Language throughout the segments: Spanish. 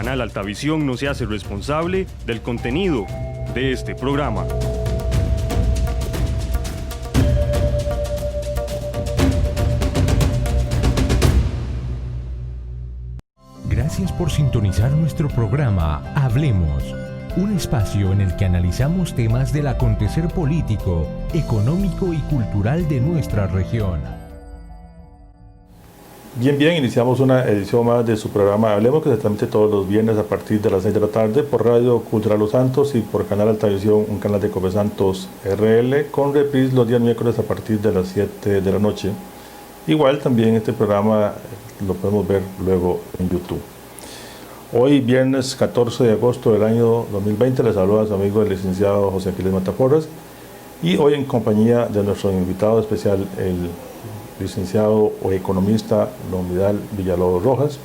Canal Altavisión no se hace responsable del contenido de este programa. Gracias por sintonizar nuestro programa Hablemos, un espacio en el que analizamos temas del acontecer político, económico y cultural de nuestra región. Bien, iniciamos una edición más de su programa Hablemos, que se transmite todos los viernes a partir de las 6 de la tarde por Radio Cultural Los Santos y por Canal Altavisión, un canal de Cope Santos RL, con reprise los días miércoles a partir de las 7 de la noche. Igual también este programa lo podemos ver luego en YouTube. Hoy, viernes 14 de agosto del año 2020, les saluda a su amigo el licenciado José Aquiles Mataporras, y hoy en compañía de nuestro invitado especial, el licenciado o economista don Vidal Villalobos Rojas.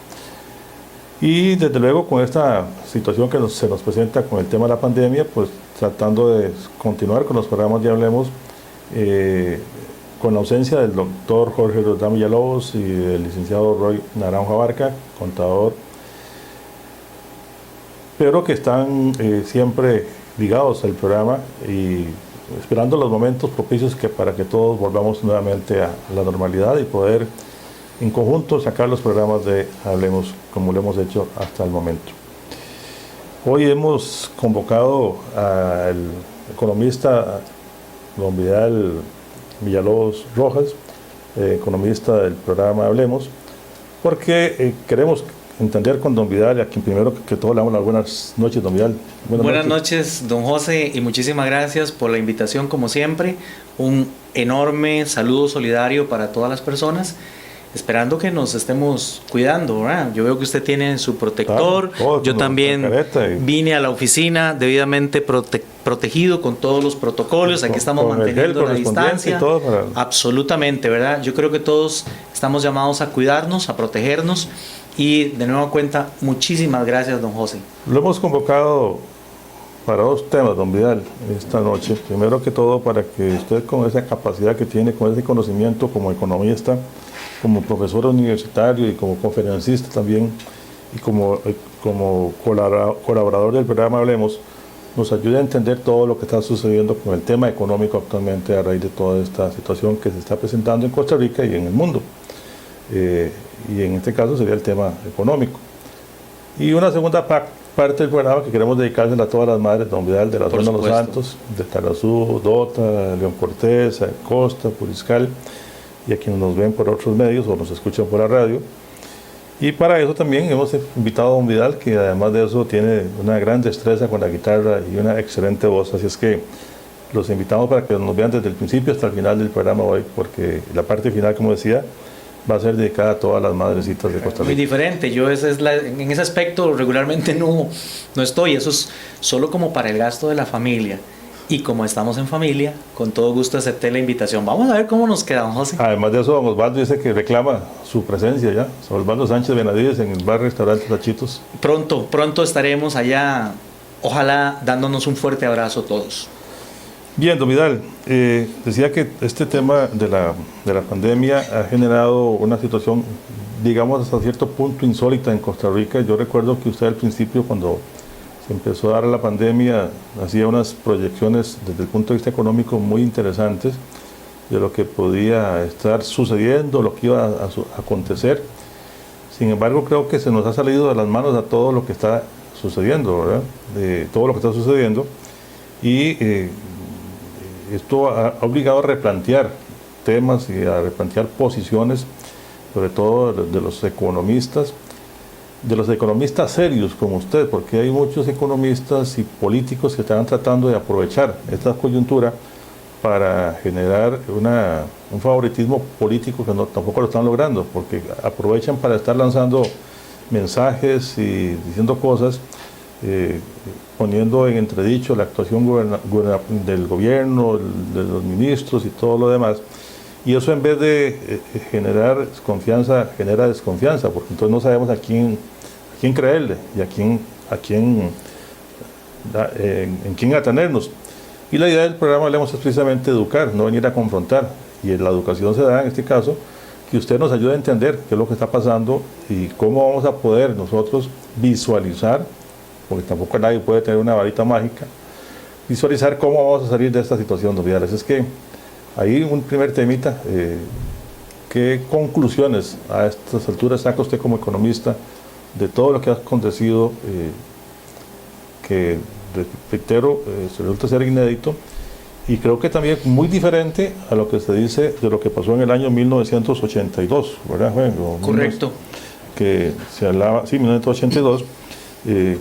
Y desde luego con esta situación que se nos presenta con el tema de la pandemia, pues tratando de continuar con los programas de Hablemos, con la ausencia del doctor Jorge Roldán Villalobos y del licenciado Roy Naranjo Abarca, contador, pero que están siempre ligados al programa y esperando los momentos propicios para que todos volvamos nuevamente a la normalidad y poder en conjunto sacar los programas de Hablemos como lo hemos hecho hasta el momento. Hoy hemos convocado al economista don Vidal Villalobos Rojas, economista del programa Hablemos, porque queremos entender con don Vidal, a quien primero que todo le damos las buenas noches, don Vidal. Buenas noches, don José, y muchísimas gracias por la invitación, como siempre. Un enorme saludo solidario para todas las personas, esperando que nos estemos cuidando, ¿verdad? Yo veo que usted tiene su protector, yo también vine a la oficina debidamente protegido con todos los protocolos, aquí estamos manteniendo la distancia, absolutamente, ¿verdad? Yo creo que todos estamos llamados a cuidarnos, a protegernos. Y de nueva cuenta, muchísimas gracias, don José. Lo hemos convocado para dos temas, don Vidal, esta noche. Primero que todo, para que usted, con esa capacidad que tiene, con ese conocimiento como economista, como profesor universitario y como conferencista también, y como colaborador del programa Hablemos, nos ayude a entender todo lo que está sucediendo con el tema económico actualmente a raíz de toda esta situación que se está presentando en Costa Rica y en el mundo. Y en este caso sería el tema económico. Y una segunda parte del programa que queremos dedicarse a todas las madres, don Vidal, de la zona de Los Santos, de Tarazú, Dota, León Cortés, Costa, Puriscal, y a quienes nos ven por otros medios o nos escuchan por la radio. Y para eso también hemos invitado a don Vidal, que además de eso tiene una gran destreza con la guitarra y una excelente voz, así es que los invitamos para que nos vean desde el principio hasta el final del programa hoy, porque la parte final, como decía, va a ser dedicada a todas las madrecitas de Costa Rica. Muy diferente, yo en ese aspecto regularmente no estoy, eso es solo como para el gasto de la familia. Y como estamos en familia, con todo gusto acepté la invitación. Vamos a ver cómo nos queda, don José. Además de eso, don Osvaldo dice que reclama su presencia ya. Osvaldo Sánchez Benavides en el bar restaurante Tachitos. Pronto estaremos allá, ojalá dándonos un fuerte abrazo todos. Bien, don Vidal, decía que este tema de la pandemia ha generado una situación, digamos, hasta cierto punto insólita en Costa Rica. Yo recuerdo que usted al principio, cuando se empezó a dar la pandemia, hacía unas proyecciones desde el punto de vista económico muy interesantes de lo que podía estar sucediendo, lo que iba a acontecer. Sin embargo, creo que se nos ha salido de las manos a todo lo que está sucediendo, ¿verdad? Todo lo que está sucediendo. Y esto ha obligado a replantear temas y a replantear posiciones, sobre todo de los economistas serios como usted, porque hay muchos economistas y políticos que están tratando de aprovechar esta coyuntura para generar un favoritismo político que tampoco lo están logrando, porque aprovechan para estar lanzando mensajes y diciendo cosas, poniendo en entredicho la actuación del gobierno, de los ministros y todo lo demás. Y eso, en vez de generar confianza, genera desconfianza, porque entonces no sabemos a quién creerle y en quién atenernos. Y la idea del programa Hablemos es precisamente educar, no venir a confrontar. Y la educación se da en este caso que usted nos ayude a entender qué es lo que está pasando y cómo vamos a poder nosotros visualizar, porque tampoco nadie puede tener una varita mágica, visualizar cómo vamos a salir de esta situación, don Vidales. Es que ahí un primer temita, ¿qué conclusiones a estas alturas saca usted como economista de todo lo que ha acontecido, que, reitero, resulta ser inédito y creo que también muy diferente a lo que se dice de lo que pasó en el año 1982, ¿verdad, Juan? Correcto. Que se hablaba, sí, 1982,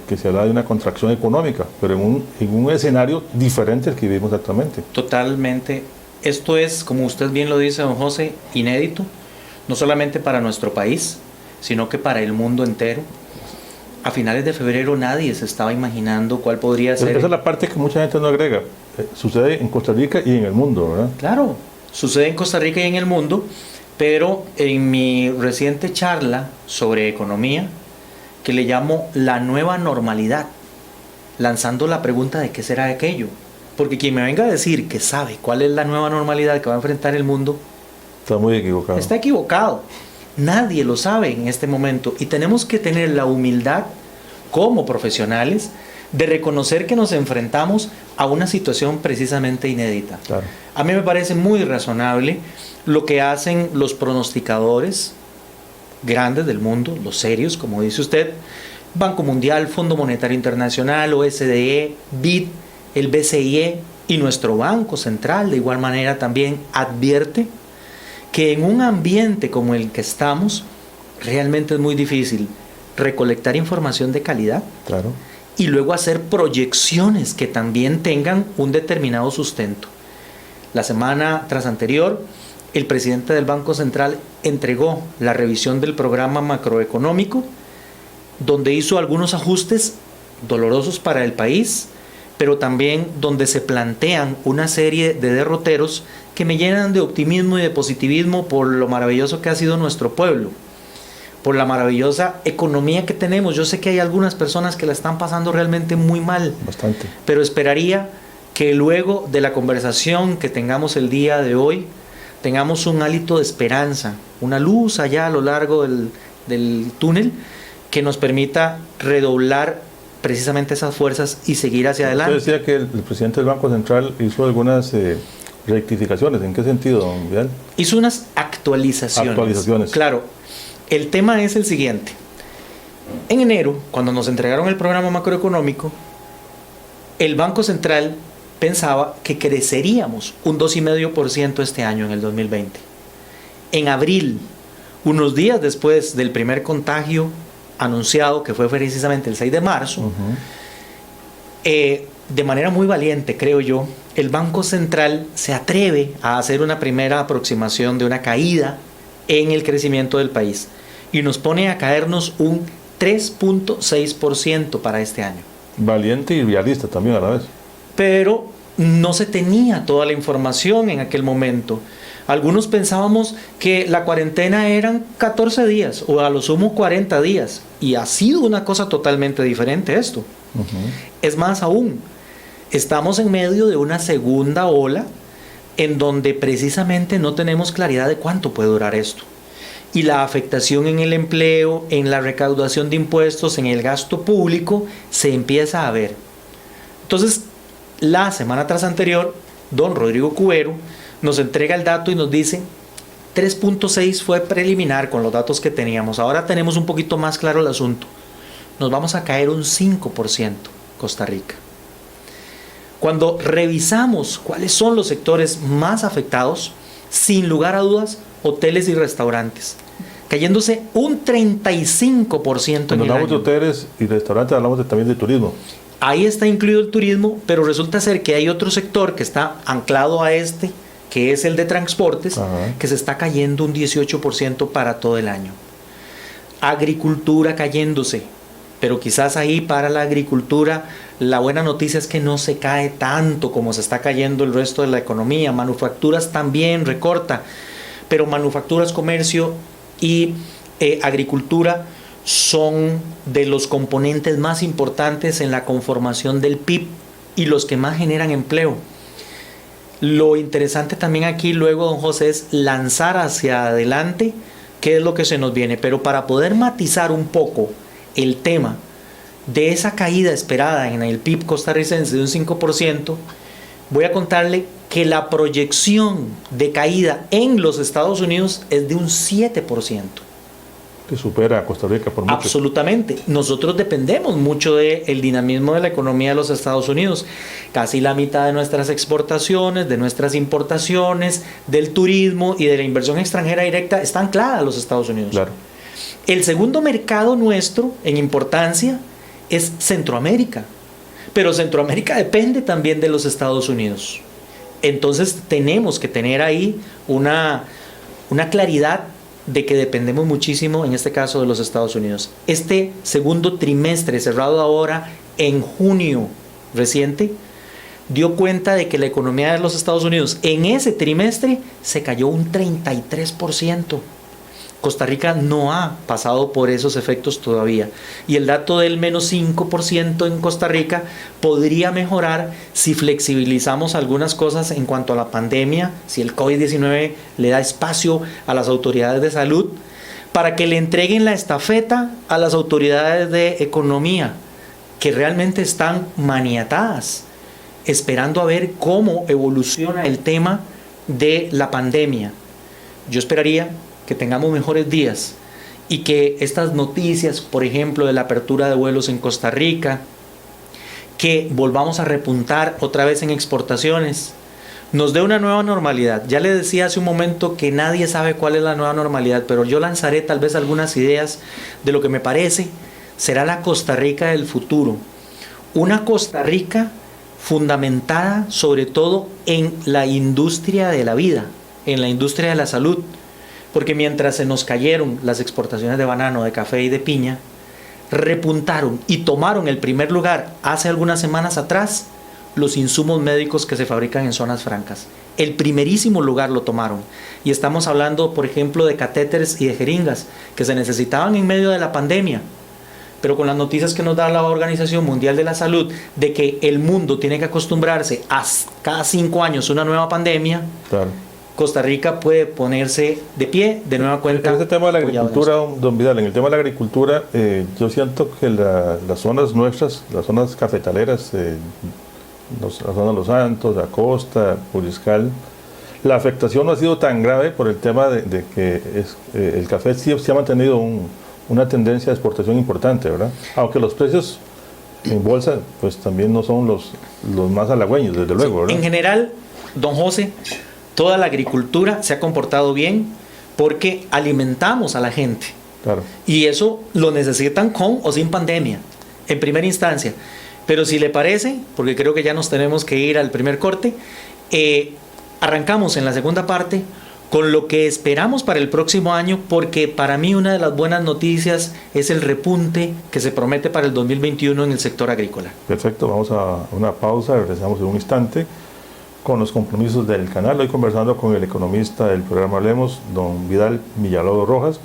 que se hablaba de una contracción económica, pero en un escenario diferente al que vivimos actualmente. Totalmente. Esto es, como usted bien lo dice, don José, inédito, no solamente para nuestro país, sino que para el mundo entero. A finales de febrero nadie se estaba imaginando cuál podría ser. Esa es la parte que mucha gente no agrega. Sucede en Costa Rica y en el mundo, ¿verdad? Claro, sucede en Costa Rica y en el mundo, pero en mi reciente charla sobre economía, que le llamo la nueva normalidad, lanzando la pregunta de qué será aquello. Porque quien me venga a decir que sabe cuál es la nueva normalidad que va a enfrentar el mundo, está muy equivocado. Está equivocado. Nadie lo sabe en este momento y tenemos que tener la humildad como profesionales de reconocer que nos enfrentamos a una situación precisamente inédita. Claro. A mí me parece muy razonable lo que hacen los pronosticadores grandes del mundo, los serios, como dice usted, Banco Mundial, Fondo Monetario Internacional, OSDE, BID, el BCIE y nuestro Banco Central de igual manera también advierte que en un ambiente como el que estamos realmente es muy difícil recolectar información de calidad. Claro. Y luego hacer proyecciones que también tengan un determinado sustento. La semana tras anterior, el presidente del Banco Central entregó la revisión del programa macroeconómico, donde hizo algunos ajustes dolorosos para el país, pero también donde se plantean una serie de derroteros que me llenan de optimismo y de positivismo por lo maravilloso que ha sido nuestro pueblo, por la maravillosa economía que tenemos. Yo sé que hay algunas personas que la están pasando realmente muy mal. Bastante. Pero esperaría que luego de la conversación que tengamos el día de hoy, tengamos un hálito de esperanza, una luz allá a lo largo del túnel que nos permita redoblar precisamente esas fuerzas y seguir hacia adelante. Usted decía que el presidente del Banco Central hizo algunas rectificaciones. ¿En qué sentido, don Vidal? Hizo unas actualizaciones. Claro. El tema es el siguiente. En enero, cuando nos entregaron el programa macroeconómico, el Banco Central pensaba que creceríamos un 2,5% este año, en el 2020. En abril, unos días después del primer contagio anunciado, que fue precisamente el 6 de marzo, de manera muy valiente, creo yo, el Banco Central se atreve a hacer una primera aproximación de una caída en el crecimiento del país y nos pone a caernos un 3,6% para este año. Valiente y realista también a la vez. Pero no se tenía toda la información en aquel momento. Algunos pensábamos que la cuarentena eran 14 días o a lo sumo 40 días y ha sido una cosa totalmente diferente esto. Es más aún, estamos en medio de una segunda ola en donde precisamente no tenemos claridad de cuánto puede durar esto. Y la afectación en el empleo, en la recaudación de impuestos, en el gasto público, se empieza a ver. Entonces, la semana tras anterior, don Rodrigo Cubero nos entrega el dato y nos dice 3,6 fue preliminar con los datos que teníamos. Ahora tenemos un poquito más claro el asunto. Nos vamos a caer un 5%, Costa Rica. Cuando revisamos cuáles son los sectores más afectados, sin lugar a dudas, hoteles y restaurantes, cayéndose un 35% en el año. Cuando hablamos de hoteles y restaurantes, hablamos también de turismo. Ahí está incluido el turismo, pero resulta ser que hay otro sector que está anclado a este, que es el de transportes, que se está cayendo un 18% para todo el año. Agricultura cayéndose, pero quizás ahí para la agricultura la buena noticia es que no se cae tanto como se está cayendo el resto de la economía. Manufacturas también recorta, pero manufacturas, comercio y agricultura son de los componentes más importantes en la conformación del PIB y los que más generan empleo. Lo interesante también aquí luego, don José, es lanzar hacia adelante qué es lo que se nos viene. Pero para poder matizar un poco el tema de esa caída esperada en el PIB costarricense de un 5%, voy a contarle que la proyección de caída en los Estados Unidos es de un 7%. Que supera a Costa Rica por mucho. Absolutamente. Nosotros dependemos mucho del dinamismo de la economía de los Estados Unidos. Casi la mitad de nuestras exportaciones, de nuestras importaciones, del turismo y de la inversión extranjera directa está anclada a los Estados Unidos. Claro. El segundo mercado nuestro en importancia es Centroamérica. Pero Centroamérica depende también de los Estados Unidos. Entonces tenemos que tener ahí una claridad de que dependemos muchísimo, en este caso, de los Estados Unidos. Este segundo trimestre, cerrado ahora en junio reciente, dio cuenta de que la economía de los Estados Unidos en ese trimestre se cayó un 33%. Costa Rica no ha pasado por esos efectos todavía. Y el dato del menos 5% en Costa Rica podría mejorar si flexibilizamos algunas cosas en cuanto a la pandemia, si el COVID-19 le da espacio a las autoridades de salud, para que le entreguen la estafeta a las autoridades de economía, que realmente están maniatadas, esperando a ver cómo evoluciona el tema de la pandemia. Yo esperaría que tengamos mejores días y que estas noticias, por ejemplo, de la apertura de vuelos en Costa Rica, que volvamos a repuntar otra vez en exportaciones, nos dé una nueva normalidad. Ya le decía hace un momento que nadie sabe cuál es la nueva normalidad, pero yo lanzaré tal vez algunas ideas de lo que me parece será la Costa Rica del futuro. Una Costa Rica fundamentada sobre todo en la industria de la vida, en la industria de la salud. Porque mientras se nos cayeron las exportaciones de banano, de café y de piña, repuntaron y tomaron el primer lugar hace algunas semanas atrás los insumos médicos que se fabrican en zonas francas. El primerísimo lugar lo tomaron. Y estamos hablando, por ejemplo, de catéteres y de jeringas que se necesitaban en medio de la pandemia. Pero con las noticias que nos da la Organización Mundial de la Salud de que el mundo tiene que acostumbrarse a cada 5 años una nueva pandemia, claro, Costa Rica puede ponerse de pie de nueva cuenta. En este tema de la agricultura, don Vidal, en el tema de la agricultura, yo siento que las zonas nuestras, las zonas cafetaleras, la zona de Los Santos, la costa, Puriscal, la afectación no ha sido tan grave por el tema de que el café sí ha mantenido una tendencia de exportación importante, ¿verdad? Aunque los precios en bolsa pues también no son los más halagüeños, desde luego, ¿verdad? En general, don José, toda la agricultura se ha comportado bien porque alimentamos a la gente. Claro. Y eso lo necesitan con o sin pandemia, en primera instancia. Pero si le parece, porque creo que ya nos tenemos que ir al primer corte, arrancamos en la segunda parte con lo que esperamos para el próximo año, porque para mí una de las buenas noticias es el repunte que se promete para el 2021 en el sector agrícola. Perfecto, vamos a una pausa, regresamos en un instante con los compromisos del canal. Hoy conversando con el economista del programa Hablemos, don Vidal Villalobos Rojas,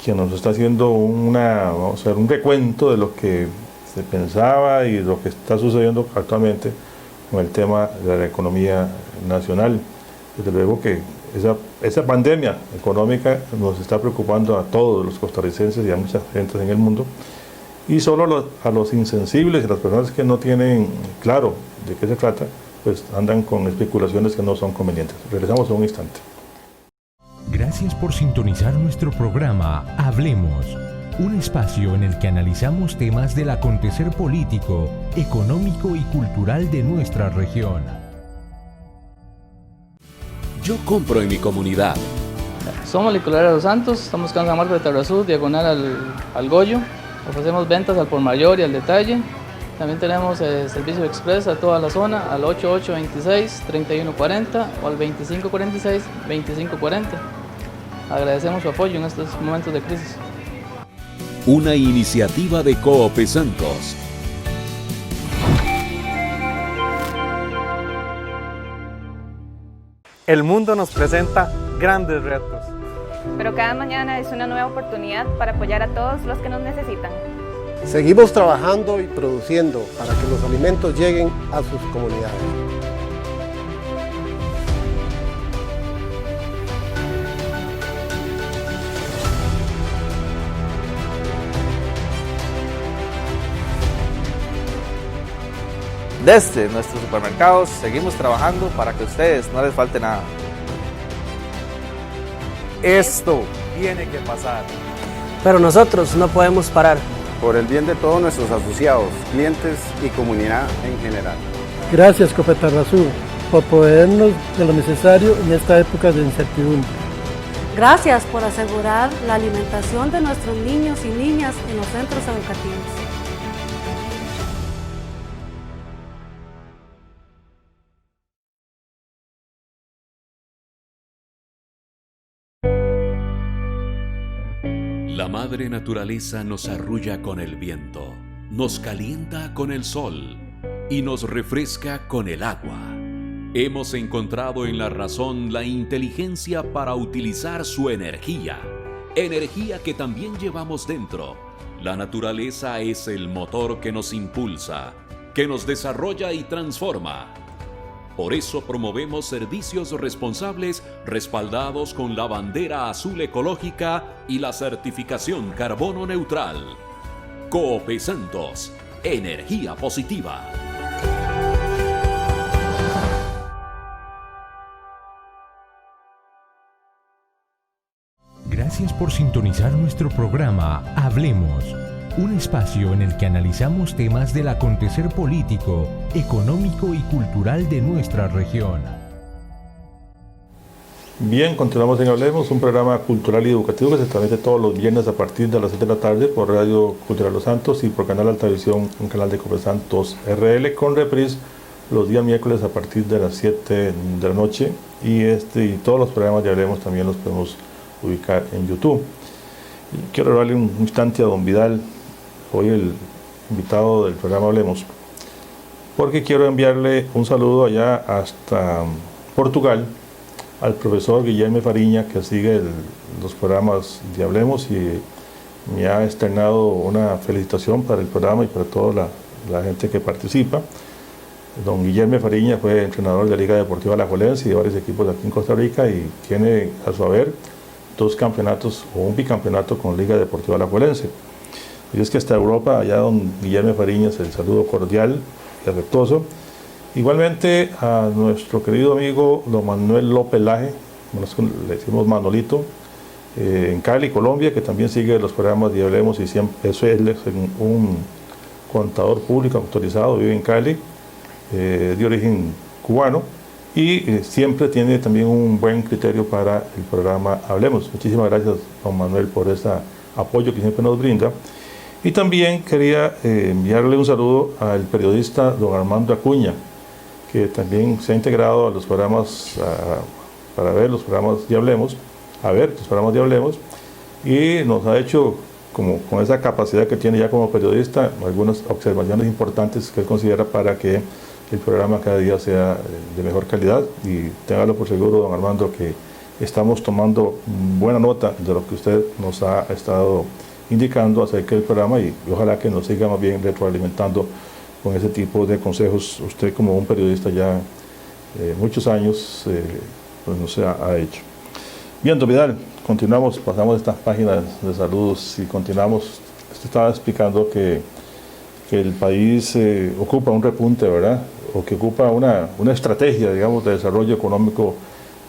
quien nos está haciendo un recuento de lo que se pensaba y lo que está sucediendo actualmente con el tema de la economía nacional. Desde luego que esa pandemia económica nos está preocupando a todos los costarricenses y a muchas gentes en el mundo, y solo a los insensibles y las personas que no tienen claro de qué se trata, pues andan con especulaciones que no son convenientes. Regresamos en un instante. Gracias por sintonizar nuestro programa Hablemos, un espacio en el que analizamos temas del acontecer político, económico y cultural de nuestra región. Yo compro en mi comunidad. Somos Licorería Los Santos, estamos en San Marcos de Tarrazú, diagonal al Goyo. Ofrecemos ventas al por mayor y al detalle. También tenemos servicio express a toda la zona al 8826-3140 o al 2546-2540. Agradecemos su apoyo en estos momentos de crisis. Una iniciativa de Coop Santos. El mundo nos presenta grandes retos. Pero cada mañana es una nueva oportunidad para apoyar a todos los que nos necesitan. Seguimos trabajando y produciendo para que los alimentos lleguen a sus comunidades. Desde nuestros supermercados seguimos trabajando para que a ustedes no les falte nada. Esto tiene que pasar. Pero nosotros no podemos parar. Por el bien de todos nuestros asociados, clientes y comunidad en general. Gracias, Copetarrazú, por proveernos de lo necesario en esta época de incertidumbre. Gracias por asegurar la alimentación de nuestros niños y niñas en los centros educativos. La madre naturaleza nos arrulla con el viento, nos calienta con el sol y nos refresca con el agua. Hemos encontrado en la razón la inteligencia para utilizar su energía que también llevamos dentro. La naturaleza es el motor que nos impulsa, que nos desarrolla y transforma. Por eso promovemos servicios responsables respaldados con la bandera azul ecológica y la certificación carbono neutral. Coop Santos, energía positiva. Gracias por sintonizar nuestro programa Hablemos, un espacio en el que analizamos temas del acontecer político, económico y cultural de nuestra región. Bien, continuamos en Hablemos, un programa cultural y educativo que se transmite todos los viernes a partir de las 7 de la tarde por Radio Cultural Los Santos y por Canal Altavisión, un canal de Cope Santos RL, con reprise los días miércoles a partir de las 7 de la noche y todos los programas de Hablemos también los podemos ubicar en YouTube. Y quiero darle un instante a don Vidal, hoy el invitado del programa Hablemos, porque quiero enviarle un saludo allá hasta Portugal al profesor Guillermo Fariña, que sigue los programas de Hablemos y me ha externado una felicitación para el programa y para toda la gente que participa. Don Guillermo Fariña fue entrenador de la Liga Deportiva Alajuelense y de varios equipos aquí en Costa Rica y tiene a su haber 2 campeonatos o un bicampeonato con Liga Deportiva Alajuelense. Y es que hasta Europa, allá don Guillermo Fariñas, el saludo cordial y afectuoso. Igualmente a nuestro querido amigo don Manuel López Laje, le decimos Manolito, en Cali, Colombia, que también sigue los programas de Hablemos y siempre, eso es un contador público autorizado, vive en Cali, de origen cubano, y siempre tiene también un buen criterio para el programa Hablemos. Muchísimas gracias, don Manuel, por ese apoyo que siempre nos brinda. Y también quería enviarle un saludo al periodista don Armando Acuña, que también se ha integrado a los programas, para ver los programas de Hablemos, y nos ha hecho, como con esa capacidad que tiene ya como periodista, algunas observaciones importantes que él considera para que el programa cada día sea de mejor calidad, y téngalo por seguro, don Armando, que estamos tomando buena nota de lo que usted nos ha estado indicando acerca del programa y ojalá que nos siga más bien retroalimentando con ese tipo de consejos. Usted, como un periodista ya muchos años, pues no se ha hecho. Bien, don Vidal, continuamos, pasamos estas páginas de saludos y continuamos. Usted estaba explicando que el país ocupa un repunte, ¿verdad? O que ocupa una estrategia, digamos, de desarrollo económico,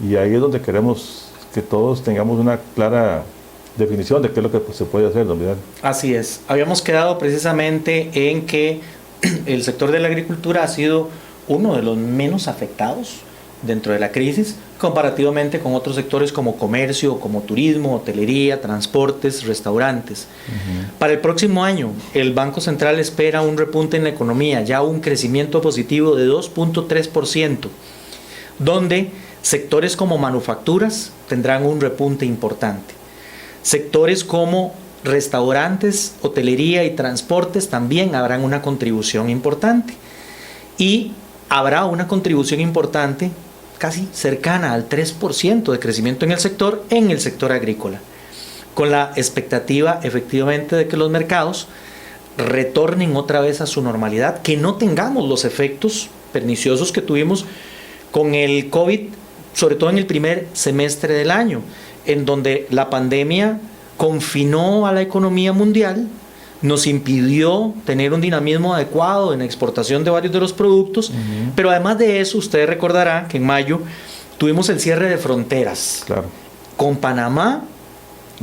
y ahí es donde queremos que todos tengamos una clara definición de qué es lo que se puede hacer, don Vidal. Así es. Habíamos quedado precisamente en que el sector de la agricultura ha sido uno de los menos afectados dentro de la crisis, comparativamente con otros sectores como comercio, como turismo, hotelería, transportes, restaurantes. Para el próximo año, el Banco Central espera un repunte en la economía, ya un crecimiento positivo de 2.3%, donde sectores como manufacturas tendrán un repunte importante. Sectores como restaurantes, hotelería y transportes también habrán una contribución importante. Y habrá una contribución importante casi cercana al 3% de crecimiento en el sector agrícola, con la expectativa efectivamente de que los mercados retornen otra vez a su normalidad, que no tengamos los efectos perniciosos que tuvimos con el COVID, sobre todo en el primer semestre del año, en donde la pandemia confinó a la economía mundial, nos impidió tener un dinamismo adecuado en la exportación de varios de los productos, pero además de eso, usted recordará que en mayo tuvimos el cierre de fronteras con Panamá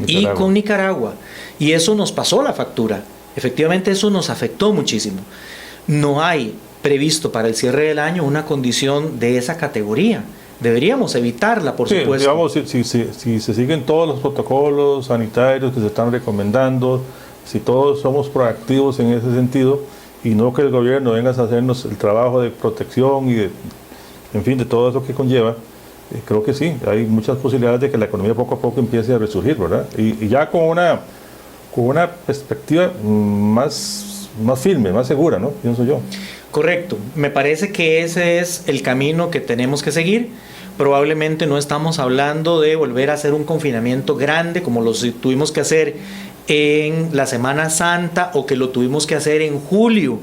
y con Nicaragua, y eso nos pasó la factura. Efectivamente, eso nos afectó muchísimo. No hay previsto para el cierre del año una condición de esa categoría. Deberíamos evitarla, por supuesto. Digamos, si se siguen todos los protocolos sanitarios que se están recomendando, si todos somos proactivos en ese sentido, y no que el gobierno venga a hacernos el trabajo de protección y de todo eso que conlleva, creo que sí, hay muchas posibilidades de que la economía poco a poco empiece a resurgir, ¿verdad? Y ya con una perspectiva más firme, más segura, ¿no? Pienso yo. Correcto. Me parece que ese es el camino que tenemos que seguir. Probablemente no estamos hablando de volver a hacer un confinamiento grande como lo tuvimos que hacer en la Semana Santa o que lo tuvimos que hacer en julio,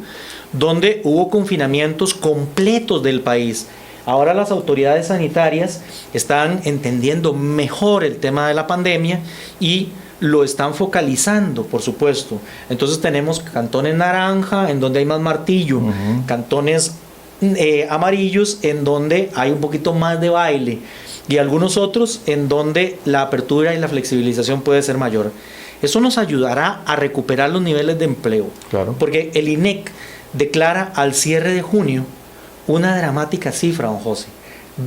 donde hubo confinamientos completos del país. Ahora las autoridades sanitarias están entendiendo mejor el tema de la pandemia y lo están focalizando, por supuesto. Entonces tenemos cantones naranja, en donde hay más martillo, cantones amarillos, en donde hay un poquito más de baile, y algunos otros en donde la apertura y la flexibilización puede ser mayor. Eso nos ayudará a recuperar los niveles de empleo, porque el INEC declara al cierre de junio una dramática cifra, don José: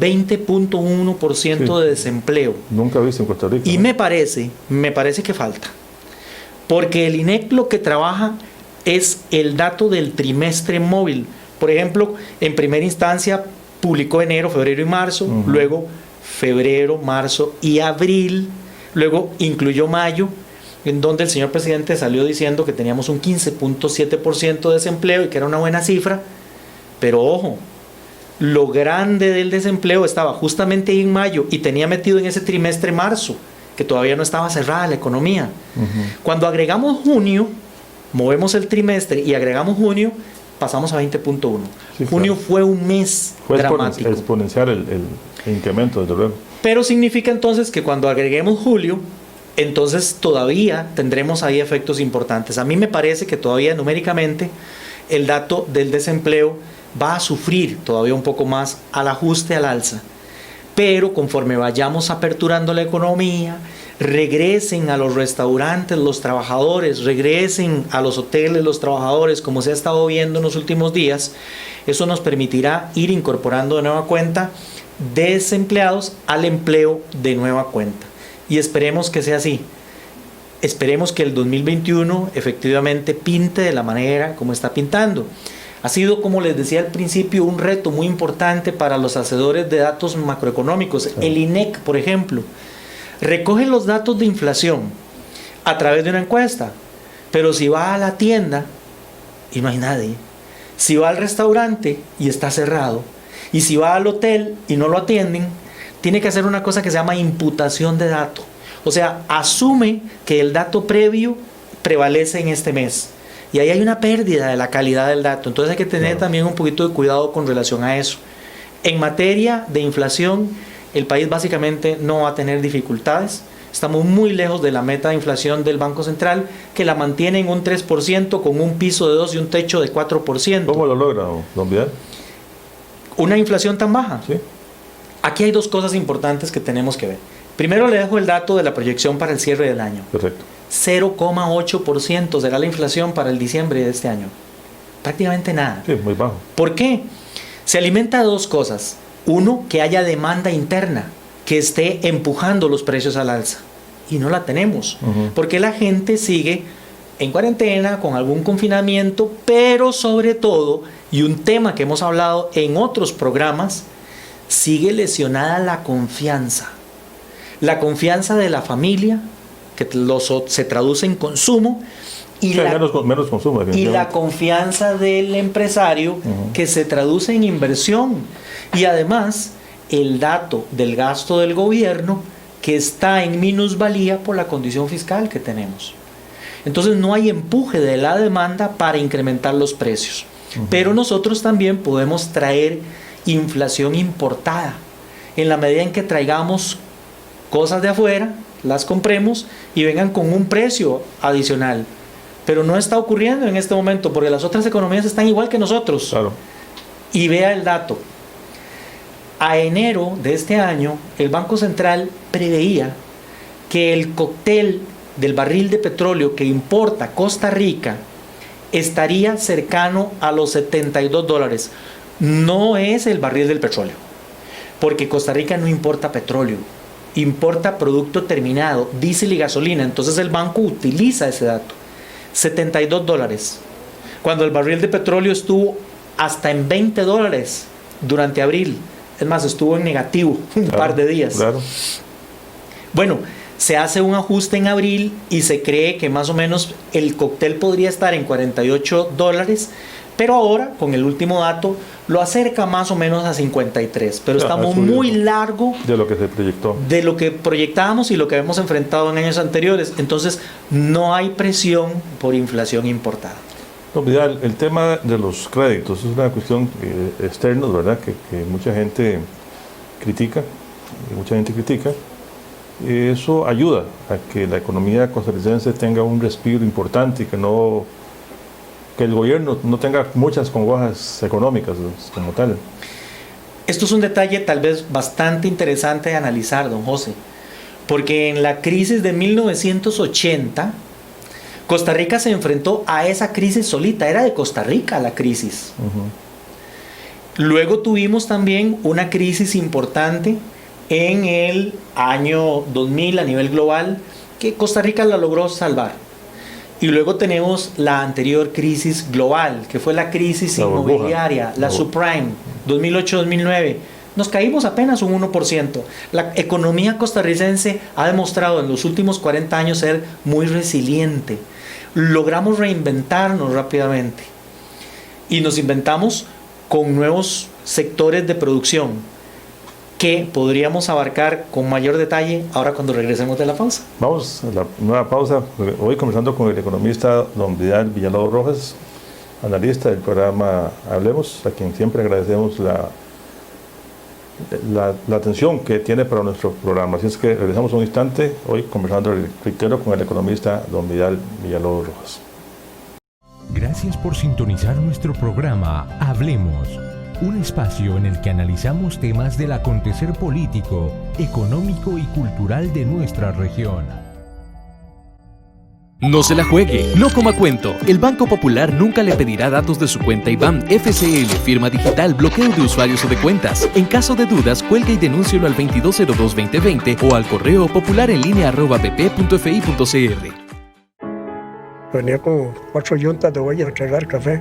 20.1% de desempleo. Nunca visto en Costa Rica. Y me parece que falta, porque el INEC lo que trabaja es el dato del trimestre móvil. Por ejemplo, en primera instancia publicó enero, febrero y marzo, luego febrero, marzo y abril, luego incluyó mayo, en donde el señor presidente salió diciendo que teníamos un 15.7% de desempleo y que era una buena cifra, pero ojo, lo grande del desempleo estaba justamente ahí en mayo y tenía metido en ese trimestre marzo, que todavía no estaba cerrada la economía. Cuando agregamos junio, movemos el trimestre y agregamos junio, pasamos a 20.1. Junio fue un mes dramático. Exponencial el incremento, desde luego. Pero significa entonces que cuando agreguemos julio, entonces todavía tendremos ahí efectos importantes. A mí me parece que todavía numéricamente el dato del desempleo va a sufrir todavía un poco más al ajuste al alza, pero conforme vayamos aperturando la economía, regresen a los restaurantes los trabajadores, regresen a los hoteles los trabajadores, como se ha estado viendo en los últimos días, eso nos permitirá ir incorporando de nueva cuenta desempleados al empleo de nueva cuenta, y esperemos que sea así. Esperemos que el 2021 efectivamente pinte de la manera como está pintando. Ha sido, como les decía al principio, un reto muy importante para los hacedores de datos macroeconómicos. El INEC, por ejemplo, recoge los datos de inflación a través de una encuesta, pero si va a la tienda y no hay nadie, si va al restaurante y está cerrado, y si va al hotel y no lo atienden, tiene que hacer una cosa que se llama imputación de dato. O sea, asume que el dato previo prevalece en este mes. Y ahí hay una pérdida de la calidad del dato. Entonces hay que tener también un poquito de cuidado con relación a eso. En materia de inflación, el país básicamente no va a tener dificultades. Estamos muy lejos de la meta de inflación del Banco Central, que la mantiene en un 3%, con un piso de 2 y un techo de 4%. ¿Cómo lo logra, don Vidal? Una inflación tan baja. Sí. Aquí hay dos cosas importantes que tenemos que ver. Primero le dejo el dato de la proyección para el cierre del año. Perfecto. 0,8% será la inflación para el diciembre de este año. Prácticamente nada. Sí, muy bajo. ¿Por qué? Se alimenta de dos cosas. Uno, que haya demanda interna que esté empujando los precios al alza. Y no la tenemos. Porque la gente sigue en cuarentena, con algún confinamiento, pero sobre todo, y un tema que hemos hablado en otros programas, sigue lesionada la confianza. La confianza de la familia, que se traduce en consumo, y, menos consumo, y la confianza del empresario, que se traduce en inversión, y además el dato del gasto del gobierno, que está en minusvalía por la condición fiscal que tenemos. Entonces no hay empuje de la demanda para incrementar los precios, pero nosotros también podemos traer inflación importada en la medida en que traigamos cosas de afuera, las compremos y vengan con un precio adicional. pero no está ocurriendo en este momento porque las otras economías están igual que nosotros. Claro. Y vea el dato. A enero de este año, el Banco Central preveía que el cóctel del barril de petróleo que importa Costa Rica estaría cercano a los $72. No es el barril del petróleo, porque Costa Rica no importa petróleo, importa producto terminado, diésel y gasolina. Entonces el banco utiliza ese dato. $72, cuando el barril de petróleo estuvo hasta en $20 durante abril. Es más, estuvo en negativo un par de días. Claro. Bueno, se hace un ajuste en abril y se cree que más o menos el cóctel podría estar en $48, pero ahora, con el último dato, lo acerca más o menos a 53. Pero estamos muy largo de lo que se proyectó, de lo que proyectábamos y lo que hemos enfrentado en años anteriores. Entonces, no hay presión por inflación importada. No, Vidal, el tema de los créditos es una cuestión externa, ¿verdad? Que mucha gente critica, Eso ayuda a que la economía costarricense tenga un respiro importante y que el gobierno no tenga muchas congojas económicas como tal. Esto es un detalle tal vez bastante interesante de analizar, don José, porque en la crisis de 1980, Costa Rica se enfrentó a esa crisis solita, era de Costa Rica la crisis. Luego tuvimos también una crisis importante en el año 2000 a nivel global, que Costa Rica la logró salvar. Y luego tenemos la anterior crisis global, que fue la crisis inmobiliaria, la subprime, 2008-2009. Nos caímos apenas un 1%. La economía costarricense ha demostrado en los últimos 40 años ser muy resiliente. Logramos reinventarnos rápidamente. Y nos inventamos con nuevos sectores de producción que podríamos abarcar con mayor detalle ahora cuando regresemos de la pausa. Vamos a la nueva pausa. Hoy conversando con el economista don Vidal Villalobos Rojas, analista del programa Hablemos, a quien siempre agradecemos la atención que tiene para nuestro programa. Así es que regresamos un instante, hoy conversando, reitero, con el economista don Vidal Villalobos Rojas. Gracias por sintonizar nuestro programa Hablemos, un espacio en el que analizamos temas del acontecer político, económico y cultural de nuestra región. No se la juegue, no coma cuento. El Banco Popular nunca le pedirá datos de su cuenta IBAN, FCL, firma digital, bloqueo de usuarios o de cuentas. En caso de dudas, cuelgue y denúncielo al 2202-2020 o al correo popularenlinea@bp.fi.cr. Venía con 4 yuntas de huellas a entregar café.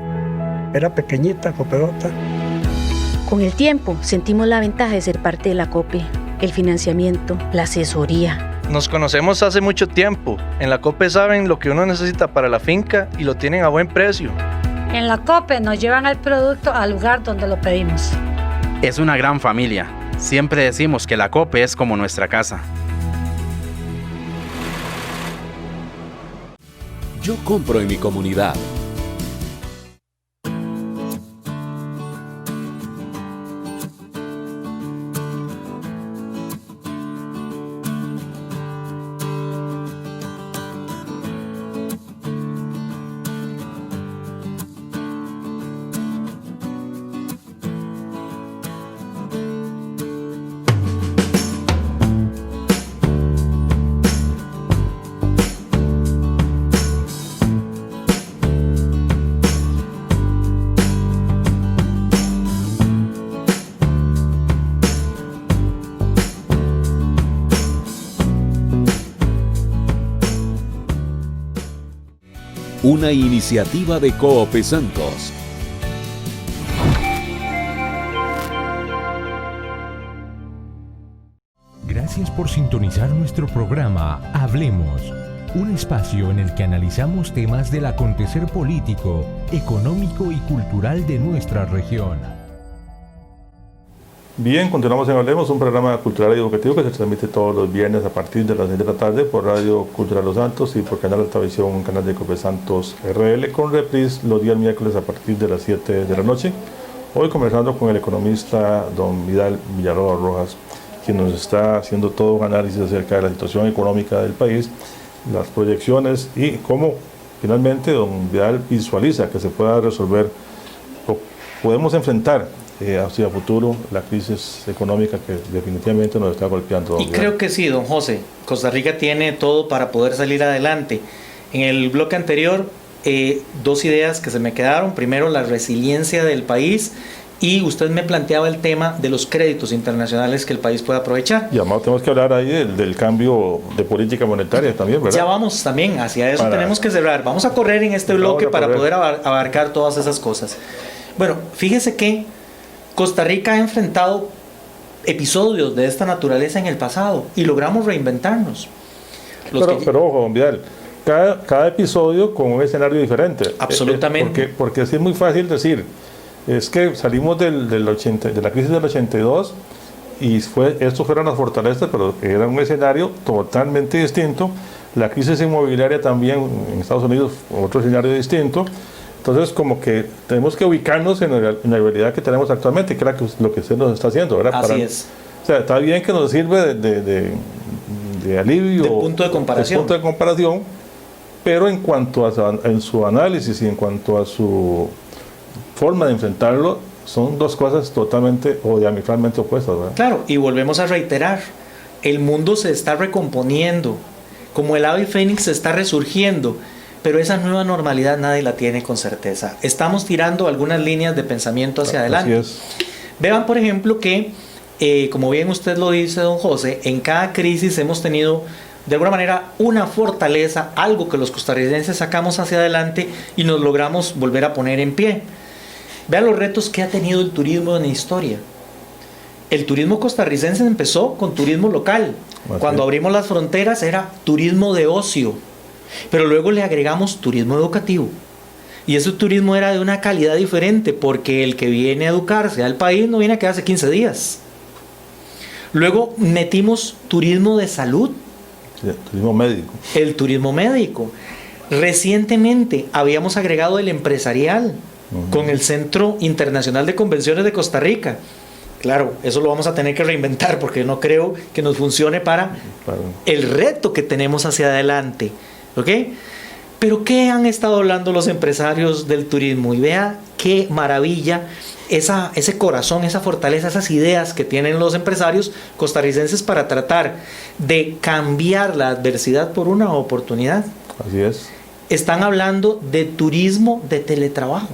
Era pequeñita, copedota. Con el tiempo, sentimos la ventaja de ser parte de la COPE, el financiamiento, la asesoría. Nos conocemos hace mucho tiempo. En la COPE saben lo que uno necesita para la finca y lo tienen a buen precio. En la COPE nos llevan el producto al lugar donde lo pedimos. Es una gran familia. Siempre decimos que la COPE es como nuestra casa. Yo compro en mi comunidad. Una iniciativa de Coop Santos. Gracias por sintonizar nuestro programa Hablemos, un espacio en el que analizamos temas del acontecer político, económico y cultural de nuestra región. Bien, continuamos en Hablemos, un programa cultural y educativo que se transmite todos los viernes a partir de las 6 de la tarde por Radio Cultural Los Santos y por Canal Alta Visión, un canal de Cope Santos RL, con reprise los días miércoles a partir de las 7 de la noche. Hoy conversando con el economista don Vidal Villalobos Rojas, quien nos está haciendo todo un análisis acerca de la situación económica del país, las proyecciones y cómo finalmente don Vidal visualiza que se pueda resolver o podemos enfrentar hacia futuro la crisis económica que definitivamente nos está golpeando. Y creo que sí, don José, Costa Rica tiene todo para poder salir adelante. En el bloque anterior, dos ideas que se me quedaron. Primero, la resiliencia del país, y usted me planteaba el tema de los créditos internacionales que el país puede aprovechar. Y además tenemos que hablar ahí del cambio de política monetaria también, ¿verdad? Ya vamos también, hacia eso tenemos que cerrar. Vamos a correr en este bloque para poder abarcar todas esas cosas. Bueno, fíjese que Costa Rica ha enfrentado episodios de esta naturaleza en el pasado y logramos reinventarnos. Pero ojo, don Vidal, cada episodio con un escenario diferente. Absolutamente. Porque así es muy fácil decir, es que salimos de la crisis del 82 y estos fueron las fortalezas, pero era un escenario totalmente distinto. La crisis inmobiliaria también en Estados Unidos, otro escenario distinto. Entonces, como que tenemos que ubicarnos en la realidad que tenemos actualmente, que es lo que usted nos está haciendo, ¿verdad? Así es. O sea, está bien que nos sirve de alivio, de punto de comparación, pero en cuanto en su análisis y en cuanto a su forma de enfrentarlo, son dos cosas totalmente o diametralmente opuestas, ¿verdad? Claro, y volvemos a reiterar, el mundo se está recomponiendo, como el ave fénix se está resurgiendo, pero esa nueva normalidad nadie la tiene con certeza. Estamos tirando algunas líneas de pensamiento hacia adelante. Así es. Vean, por ejemplo, que, como bien usted lo dice, don José, en cada crisis hemos tenido, de alguna manera, una fortaleza, algo que los costarricenses sacamos hacia adelante y nos logramos volver a poner en pie. Vean los retos que ha tenido el turismo en la historia. El turismo costarricense empezó con turismo local. Cuando abrimos las fronteras era turismo de ocio. Pero luego le agregamos turismo educativo. Y ese turismo era de una calidad diferente, porque el que viene a educarse al país no viene a quedarse 15 días. Luego metimos turismo de salud. Sí, turismo médico. El turismo médico. Recientemente habíamos agregado el empresarial con el Centro Internacional de Convenciones de Costa Rica. Claro, eso lo vamos a tener que reinventar porque no creo que nos funcione para el reto que tenemos hacia adelante. ¿Ok? Pero ¿qué han estado hablando los empresarios del turismo? Y vea qué maravilla ese corazón, esa fortaleza, esas ideas que tienen los empresarios costarricenses para tratar de cambiar la adversidad por una oportunidad. Así es. Están hablando de turismo de teletrabajo.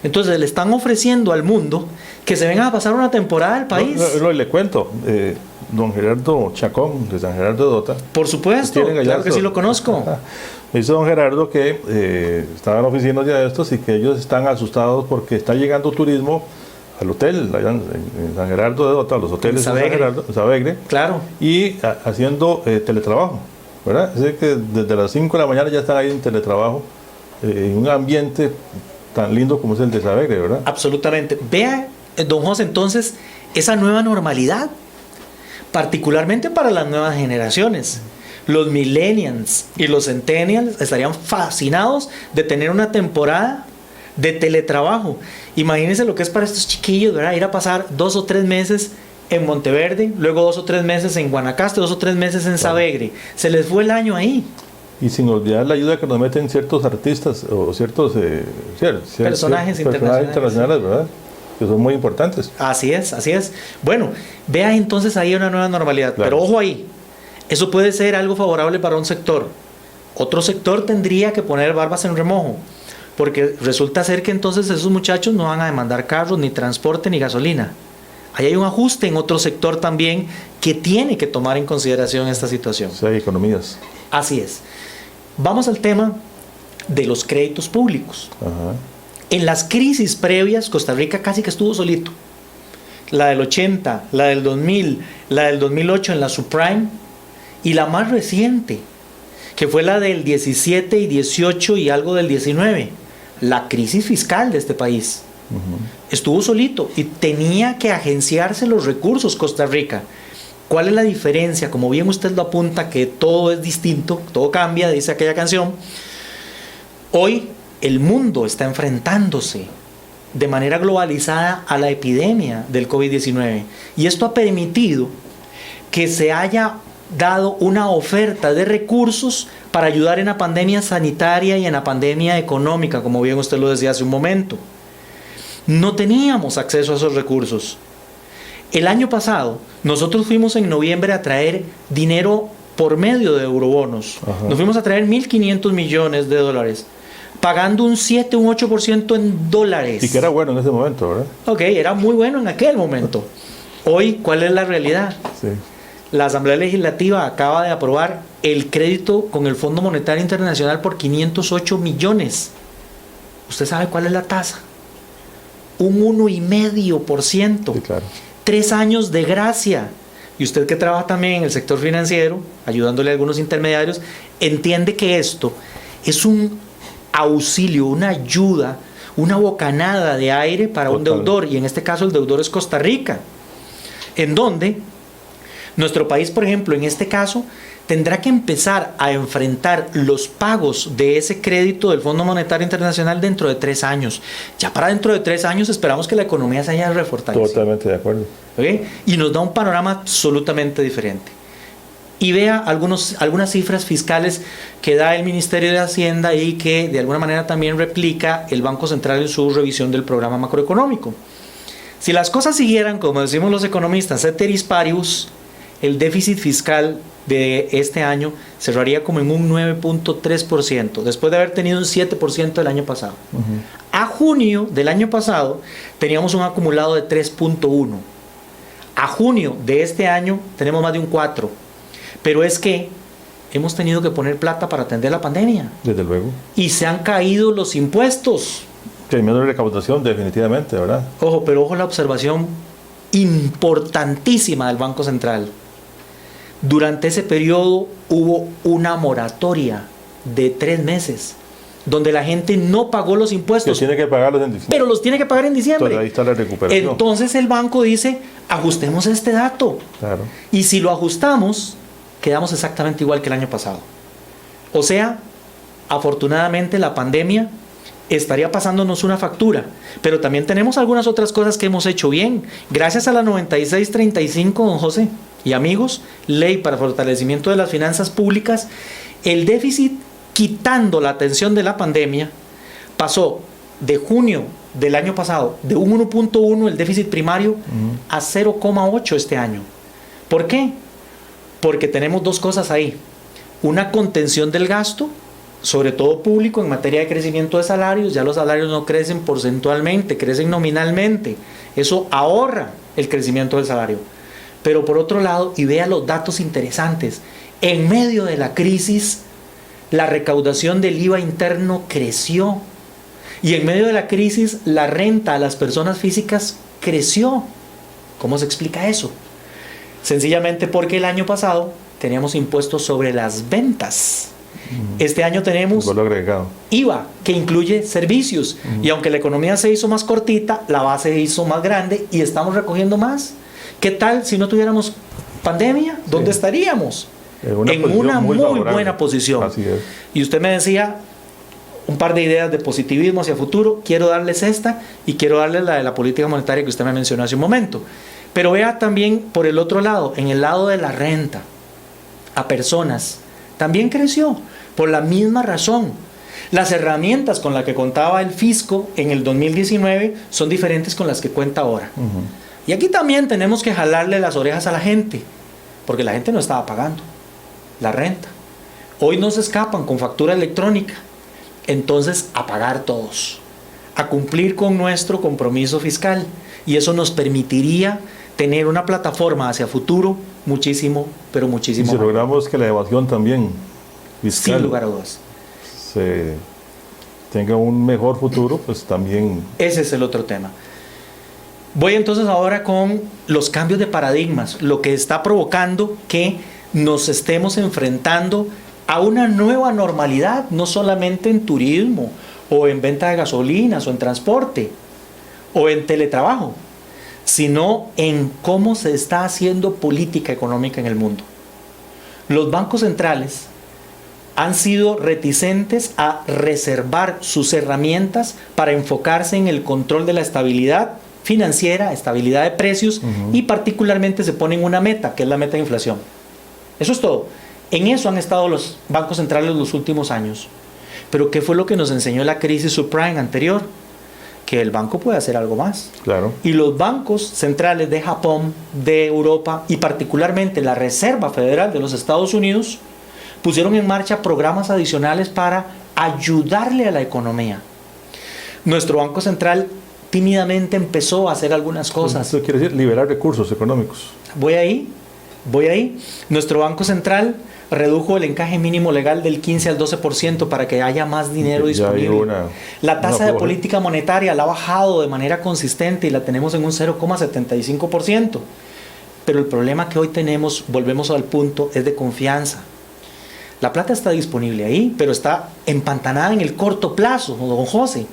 Entonces le están ofreciendo al mundo que se vengan a pasar una temporada al país. Le cuento, don Gerardo Chacón, de San Gerardo de Dota. Por supuesto, claro que sí lo conozco. Me dice don Gerardo que estaban oficinas ya de estos y que ellos están asustados porque está llegando turismo al hotel, allá en San Gerardo de Dota, los hoteles de San Gerardo, Savegre, claro, y haciendo teletrabajo, ¿verdad? Es decir, que desde las 5 de la mañana ya están ahí en teletrabajo, en un ambiente tan lindo como es el de Savegre, ¿verdad? Absolutamente. Vea, don José, entonces, esa nueva normalidad, particularmente para las nuevas generaciones. Los millennials y los centennials estarían fascinados de tener una temporada de teletrabajo. Imagínense lo que es para estos chiquillos, ¿verdad? Ir a pasar 2 o 3 meses en Monteverde, luego 2 o 3 meses en Guanacaste, 2 o 3 meses en Savegre. Se les fue el año ahí. Y sin olvidar la ayuda que nos meten ciertos artistas o ciertos personajes internacionales, ¿verdad? Que son muy importantes. Así es, así es. Bueno, vea entonces ahí una nueva normalidad. Claro. Pero ojo ahí, eso puede ser algo favorable para un sector. Otro sector tendría que poner barbas en remojo, porque resulta ser que entonces esos muchachos no van a demandar carros, ni transporte, ni gasolina. Ahí hay un ajuste en otro sector también que tiene que tomar en consideración esta situación. Sí, hay economías. Así es. Vamos al tema de los créditos públicos. Ajá. En las crisis previas, Costa Rica casi que estuvo solito. La del 80, la del 2000, la del 2008 en la subprime, y la más reciente, que fue la del 17 y 18 y algo del 19, la crisis fiscal de este país. Estuvo solito y tenía que agenciarse los recursos Costa Rica. ¿Cuál es la diferencia? Como bien usted lo apunta, que todo es distinto, todo cambia, dice aquella canción. Hoy el mundo está enfrentándose de manera globalizada a la epidemia del COVID-19 y esto ha permitido que se haya dado una oferta de recursos para ayudar en la pandemia sanitaria y en la pandemia económica, como bien usted lo decía hace un momento. No teníamos acceso a esos recursos. El año pasado, nosotros fuimos en noviembre a traer dinero por medio de eurobonos. Ajá. Nos fuimos a traer 1.500 millones de dólares, pagando un 7, un 8% en dólares. Y que era bueno en ese momento, ¿verdad? Ok, era muy bueno en aquel momento. Hoy, ¿cuál es la realidad? Sí. La Asamblea Legislativa acaba de aprobar el crédito con el Fondo Monetario Internacional por 508 millones. ¿Usted sabe cuál es la tasa? Un 1,5%. Sí, claro. 3 años de gracia. Y usted que trabaja también en el sector financiero, ayudándole a algunos intermediarios, entiende que esto es un auxilio, una ayuda, una bocanada de aire para un deudor, y en este caso el deudor es Costa Rica, en donde nuestro país, por ejemplo, en este caso, tendrá que empezar a enfrentar los pagos de ese crédito del Fondo Monetario Internacional dentro de 3 años. Ya para dentro de 3 años esperamos que la economía se haya refortalecido. Totalmente de acuerdo. ¿Okay? Y nos da un panorama absolutamente diferente. Y vea algunas cifras fiscales que da el Ministerio de Hacienda y que de alguna manera también replica el Banco Central en su revisión del programa macroeconómico. Si las cosas siguieran, como decimos los economistas, ceteris paribus, el déficit fiscal de este año cerraría como en un 9.3%, después de haber tenido un 7% el año pasado. A junio del año pasado teníamos un acumulado de 3.1%. A junio de este año tenemos más de un 4%. Pero es que hemos tenido que poner plata para atender la pandemia. Desde luego. Y se han caído los impuestos. Que hay menos recaudación, definitivamente, ¿verdad? Ojo, pero ojo la observación importantísima del Banco Central. Durante ese periodo hubo una moratoria de 3 meses, donde la gente no pagó los impuestos. Que tiene que pagarlos en diciembre. Pero los tiene que pagar en diciembre. Entonces ahí está la recuperación. Entonces el banco dice, ajustemos este dato. Claro. Y si lo ajustamos, quedamos exactamente igual que el año pasado. O sea, afortunadamente la pandemia estaría pasándonos una factura, pero también tenemos algunas otras cosas que hemos hecho bien. Gracias a la 9635, don José y amigos, Ley para Fortalecimiento de las Finanzas Públicas, el déficit, quitando la atención de la pandemia, pasó de junio del año pasado de un 1.1 el déficit primario a 0.8 este año. ¿Por qué? Porque tenemos 2 cosas ahí. Una contención del gasto, sobre todo público, en materia de crecimiento de salarios. Ya los salarios no crecen porcentualmente, crecen nominalmente. Eso ahorra el crecimiento del salario. Pero por otro lado, y vea los datos interesantes, en medio de la crisis, la recaudación del IVA interno creció. Y en medio de la crisis, la renta a las personas físicas creció. ¿Cómo se explica eso? Sencillamente porque el año pasado teníamos impuestos sobre las ventas. Este año tenemos IVA, que incluye servicios. Y aunque la economía se hizo más cortita, la base se hizo más grande y estamos recogiendo más. ¿Qué tal si no tuviéramos pandemia? ¿Dónde estaríamos? En una muy buena posición. Así es. Y usted me decía un par de ideas de positivismo hacia futuro. Quiero darles esta y quiero darles la de la política monetaria que usted me mencionó hace un momento. Pero vea también por el otro lado, en el lado de la renta a personas, también creció por la misma razón. Las herramientas con las que contaba el fisco en el 2019 son diferentes con las que cuenta ahora. Y aquí también tenemos que jalarle las orejas a la gente, porque la gente no estaba pagando la renta. Hoy no se escapan con factura electrónica. Entonces, a pagar todos, a cumplir con nuestro compromiso fiscal. Y eso nos permitiría tener una plataforma hacia futuro muchísimo, pero muchísimo. Y si logramos que la evasión también fiscal, sin lugar a dudas, se tenga un mejor futuro, pues también. Ese es el otro tema. Voy entonces ahora con los cambios de paradigmas, lo que está provocando que nos estemos enfrentando a una nueva normalidad, no solamente en turismo, o en venta de gasolinas, o en transporte, o en teletrabajo, sino en cómo se está haciendo política económica en el mundo. Los bancos centrales han sido reticentes a reservar sus herramientas para enfocarse en el control de la estabilidad financiera, estabilidad de precios, y particularmente se ponen una meta, que es la meta de inflación. Eso es todo. En eso han estado los bancos centrales los últimos años. Pero ¿qué fue lo que nos enseñó la crisis subprime anterior? Que el banco puede hacer algo más. Claro. Y los bancos centrales de Japón, de Europa y particularmente la Reserva Federal de los Estados Unidos pusieron en marcha programas adicionales para ayudarle a la economía. Nuestro Banco Central tímidamente empezó a hacer algunas cosas. Eso quiere decir liberar recursos económicos. Voy ahí. Nuestro Banco Central redujo el encaje mínimo legal del 15 al 12% para que haya más dinero disponible. La tasa de política monetaria la ha bajado de manera consistente y la tenemos en un 0,75%. Pero el problema que hoy tenemos, volvemos al punto, es de confianza. La plata está disponible ahí, pero está empantanada en el corto plazo, don José.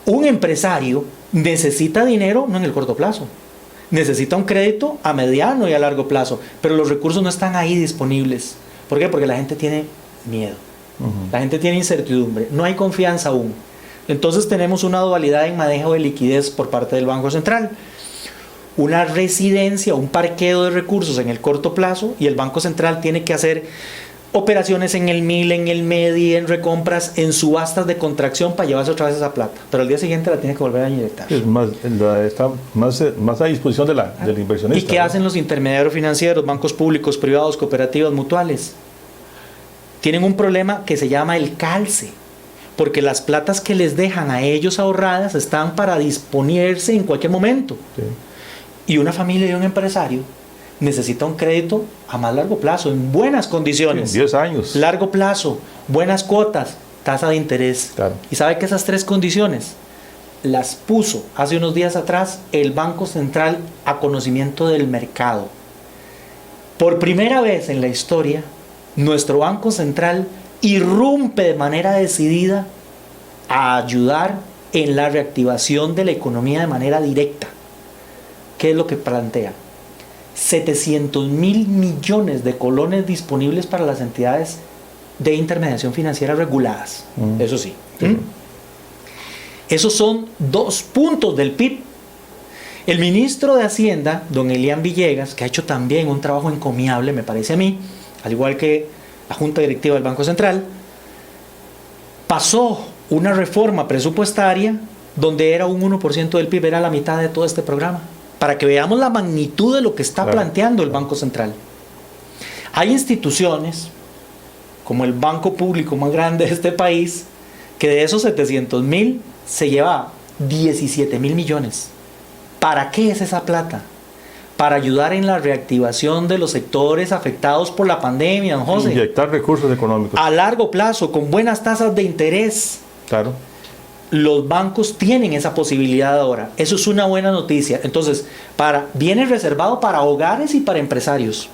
Un empresario necesita dinero no en el corto plazo. Necesita un crédito a mediano y a largo plazo, pero los recursos no están ahí disponibles. ¿Por qué? Porque la gente tiene miedo, la gente tiene incertidumbre, no hay confianza aún. Entonces tenemos una dualidad en manejo de liquidez por parte del Banco Central. Una residencia, un parqueo de recursos en el corto plazo, y el Banco Central tiene que hacer operaciones en el MIL, en el MEDI, en recompras, en subastas de contracción para llevarse otra vez esa plata. Pero al día siguiente la tiene que volver a inyectar. Está más a disposición del inversionista. ¿Y qué hacen los intermediarios financieros, bancos públicos, privados, cooperativas, mutuales? Tienen un problema que se llama el calce, porque las platas que les dejan a ellos ahorradas están para disponerse en cualquier momento. Sí. Y una familia y un empresario necesita un crédito a más largo plazo, en buenas condiciones. 10 años. Largo plazo, buenas cuotas, tasa de interés. Claro. Y sabe que esas tres condiciones las puso hace unos días atrás el Banco Central a conocimiento del mercado. Por primera vez en la historia, nuestro Banco Central irrumpe de manera decidida a ayudar en la reactivación de la economía de manera directa. ¿Qué es lo que plantea? 700.000 millones de colones disponibles para las entidades de intermediación financiera reguladas. Eso sí. Esos son 2 puntos del PIB. El ministro de Hacienda, don Elian Villegas, que ha hecho también un trabajo encomiable, me parece a mí, al igual que la Junta Directiva del Banco Central, pasó una reforma presupuestaria donde era un 1% del PIB, era la mitad de todo este programa, para que veamos la magnitud de lo que está planteando el Banco Central. Hay instituciones, como el banco público más grande de este país, que de esos 700.000 se lleva 17.000 millones. ¿Para qué es esa plata? Para ayudar en la reactivación de los sectores afectados por la pandemia, don José. Inyectar recursos económicos. A largo plazo, con buenas tasas de interés. Claro. Los bancos tienen esa posibilidad ahora. Eso es una buena noticia. Entonces, viene reservado para hogares y para empresarios.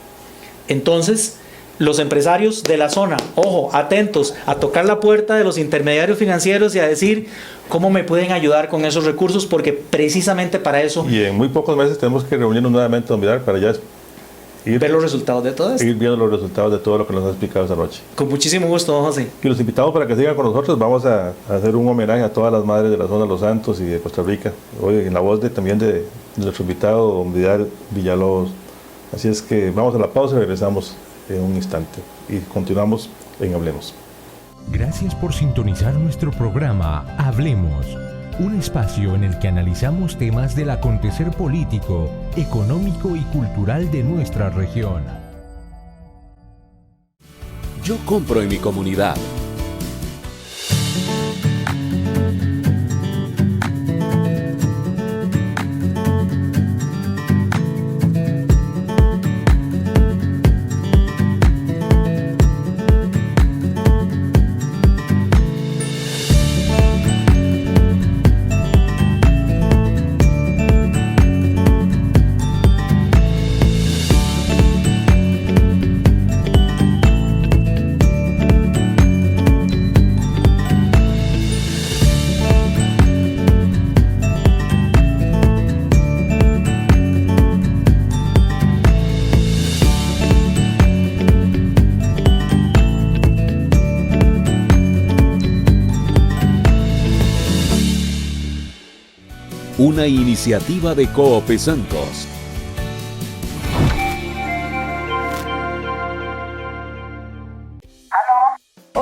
Entonces, los empresarios de la zona, ojo, atentos a tocar la puerta de los intermediarios financieros y a decir cómo me pueden ayudar con esos recursos, porque precisamente para eso... Y en muy pocos meses tenemos que reunirnos nuevamente a mirar para ya ver los resultados de todo esto. Ir viendo los resultados de todo lo que nos ha explicado esta noche. Con muchísimo gusto, don José. Y los invitamos para que sigan con nosotros. Vamos a hacer un homenaje a todas las madres de la zona de Los Santos y de Costa Rica. Hoy en la voz también de nuestro invitado, don Vidal Villalobos. Así es que vamos a la pausa y regresamos en un instante. Y continuamos en Hablemos. Gracias por sintonizar nuestro programa Hablemos, un espacio en el que analizamos temas del acontecer político, económico y cultural de nuestra región. Yo compro en mi comunidad. Una iniciativa de Coop Santos.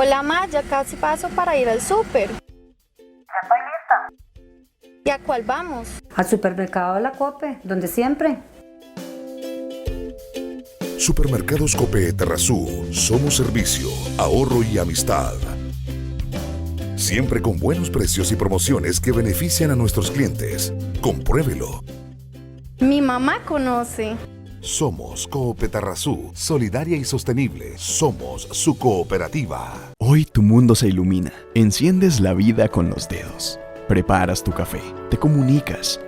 Hola, Ma, ya casi paso para ir al súper. Ya estoy lista. ¿Y a cuál vamos? Al supermercado de la Cope, donde siempre. Supermercados Cope Terrazú. Somos servicio, ahorro y amistad. Siempre con buenos precios y promociones que benefician a nuestros clientes. Compruébelo. Mi mamá conoce. Somos Cope Terrazú, solidaria y sostenible. Somos su cooperativa. Hoy tu mundo se ilumina. Enciendes la vida con los dedos. Preparas tu café, te comunicas.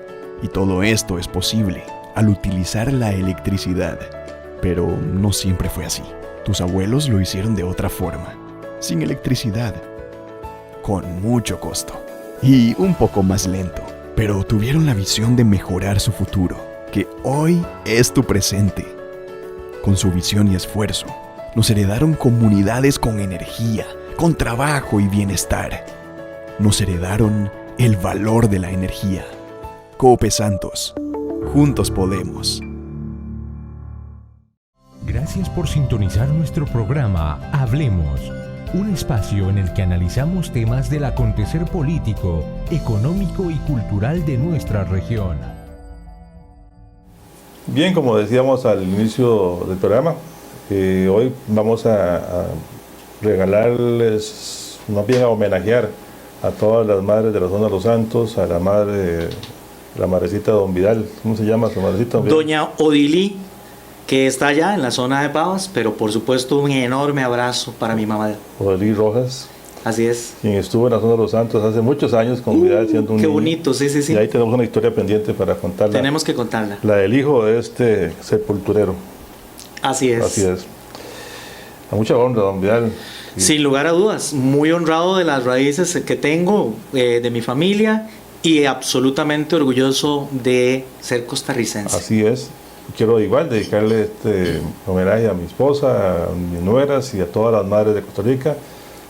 Y todo esto es posible al utilizar la electricidad. Pero no siempre fue así. Tus abuelos lo hicieron de otra forma, sin electricidad, con mucho costo y un poco más lento. Pero tuvieron la visión de mejorar su futuro, que hoy es tu presente. Con su visión y esfuerzo, nos heredaron comunidades con energía, con trabajo y bienestar. Nos heredaron el valor de la energía. Cope Santos. Juntos podemos. Gracias por sintonizar nuestro programa Hablemos, un espacio en el que analizamos temas del acontecer político, económico y cultural de nuestra región. Bien, como decíamos al inicio del programa, hoy vamos a regalarles, más bien a homenajear a todas las madres de la zona de Los Santos, a la madre, la madrecita Don Vidal. ¿Cómo se llama su madrecita? Doña Odilí, que está allá en la zona de Pavas, pero por supuesto un enorme abrazo para mi mamá. Odilí Rojas. Así es. Quien estuvo en la zona de Los Santos hace muchos años con Vidal siendo un qué niño. Bonito, sí, sí, sí. Y ahí tenemos una historia pendiente para contarla. Tenemos que contarla. La del hijo de este sepulturero. Así es. Así es. A mucha honra, Don Vidal. Sin lugar a dudas, muy honrado de las raíces que tengo, de mi familia, y absolutamente orgulloso de ser costarricense. Así es. Quiero igual dedicarle este homenaje a mi esposa, a mis nueras y a todas las madres de Costa Rica,